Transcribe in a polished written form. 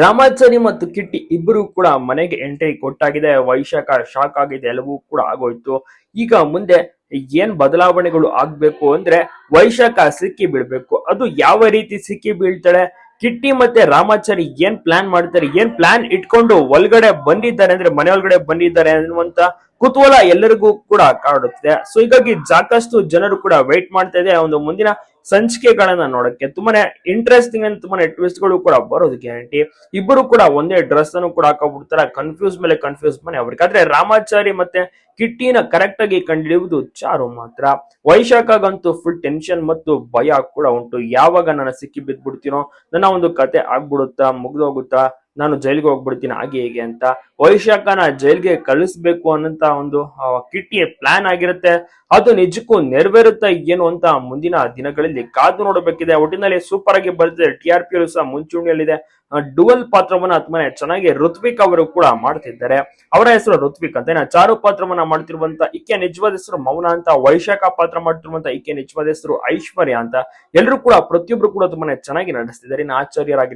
ರಾಮಾಚಾರಿ ಮತ್ತು ಕಿಟ್ಟಿ ಇಬ್ಬರು ಕೂಡ ಮನೆಗೆ ಎಂಟ್ರಿ ಕೊಟ್ಟಾಗಿದೆ. ವೈಶಾಖ ಶಾಕ್ ಆಗಿದೆ, ಎಲ್ಲವೂ ಕೂಡ ಆಗೋಯ್ತು. ಈಗ ಮುಂದೆ ಏನ್ ಬದಲಾವಣೆಗಳು ಆಗ್ಬೇಕು ಅಂದ್ರೆ ವೈಶಾಖ ಸಿಕ್ಕಿ ಬೀಳ್ಬೇಕು. ಅದು ಯಾವ ರೀತಿ ಸಿಕ್ಕಿ ಬೀಳ್ತಾಳೆ, ಕಿಟ್ಟಿ ಮತ್ತೆ ರಾಮಾಚಾರಿ ಏನ್ ಪ್ಲಾನ್ ಮಾಡ್ತಾರೆ, ಏನ್ ಪ್ಲಾನ್ ಇಟ್ಕೊಂಡು ಒಳಗಡೆ ಬಂದಿದ್ದಾರೆ ಅಂದ್ರೆ ಮನೆ ಒಳಗಡೆ ಬಂದಿದ್ದಾರೆ ಅನ್ನುವಂತ ಕುತೂಹಲ ಎಲ್ಲರಿಗೂ ಕೂಡ ಕಾಡುತ್ತೆ. ಸೊ ಹೀಗಾಗಿ ಸಾಕಷ್ಟು ಜನರು ಕೂಡ ವೇಟ್ ಮಾಡ್ತಾ ಇದೆ ಒಂದು ಮುಂದಿನ ಸಂಚಿಕೆಗಳನ್ನ ನೋಡಕ್ಕೆ. ತುಂಬಾನೇ ಇಂಟ್ರೆಸ್ಟಿಂಗ್ ಅಂತ ತುಂಬಾನೇ ಟ್ವಿಸ್ಟ್ ಗಳು ಕೂಡ ಬರೋದು ಗ್ಯಾರಂಟಿ. ಇಬ್ಬರು ಕೂಡ ಒಂದೇ ಡ್ರೆಸ್ ಅನ್ನು ಕೂಡ ಹಾಕೋಬಿಡ್ತಾರ. ಕನ್ಫ್ಯೂಸ್ ಮೇಲೆ ಕನ್ಫ್ಯೂಸ್ ಮನೆ ಅವ್ರಿಗೆ. ಆದ್ರೆ ರಾಮಾಚಾರಿ ಮತ್ತೆ ಕಿಟ್ಟಿನ ಕರೆಕ್ಟ್ ಆಗಿ ಕಂಡುಹಿಡಿಯುವುದು ಚಾರು ಮಾತ್ರ. ವೈಶಾಖಗಂತೂ ಫುಲ್ ಟೆನ್ಷನ್ ಮತ್ತು ಭಯ ಕೂಡ ಉಂಟು. ಯಾವಾಗ ನಾನು ಸಿಕ್ಕಿ ಬಿದ್ದ್ಬಿಡ್ತೀನೋ, ನನ್ನ ಒಂದು ಕತೆ ಆಗ್ಬಿಡುತ್ತಾ, ಮುಗ್ದೋಗುತ್ತಾ, ನಾನು ಜೈಲಿಗೆ ಹೋಗ್ಬಿಡ್ತೀನಿ ಹಾಗೆ ಹೇಗೆ ಅಂತ. ವೈಶಾಖನ ಜೈಲ್ಗೆ ಕಳಿಸ್ಬೇಕು ಅನ್ನಂತ ಒಂದು ಕಿಟ್ಟಿಯ ಪ್ಲಾನ್ ಆಗಿರುತ್ತೆ. ಅದು ನಿಜಕ್ಕೂ ನೆರವೇರುತ್ತಾ ಏನು ಅಂತ ಮುಂದಿನ ದಿನಗಳಲ್ಲಿ ಕಾದು ನೋಡಬೇಕಿದೆ. ಒಟ್ಟಿನಲ್ಲಿ ಸೂಪರ್ ಆಗಿ ಬರ್ತದೆ. TRP ಸಹ ಮುಂಚೂಣಿಯಲ್ಲಿದೆ. ಡುವಲ್ ಪಾತ್ರವನ್ನ ತುಂಬಾನೇ ಚೆನ್ನಾಗಿ ಋತ್ವಿಕ್ ಅವರು ಕೂಡ ಮಾಡ್ತಿದ್ದಾರೆ. ಅವರ ಹೆಸರು ಋತ್ವಿಕ್ ಅಂತ. ಚಾರು ಪಾತ್ರವನ್ನ ಮಾಡ್ತಿರುವಂತ ಈಕೆ ನಿಜವಾದ ಹೆಸರು ಮೌನ ಅಂತ. ವೈಶಾಖ ಪಾತ್ರ ಮಾಡ್ತಿರುವಂತ ಈಕೆ ನಿಜವಾದ ಹೆಸರು ಐಶ್ವರ್ಯ ಅಂತ. ಎಲ್ಲರೂ ಕೂಡ ಪ್ರತಿಯೊಬ್ರು ಕೂಡ ತುಂಬಾನೇ ಚೆನ್ನಾಗಿ ನಡೆಸ್ತಿದ್ದಾರೆ. ಇನ್ನು ಆಚಾರ್ಯರಾಗಿರ್ಬೋದು,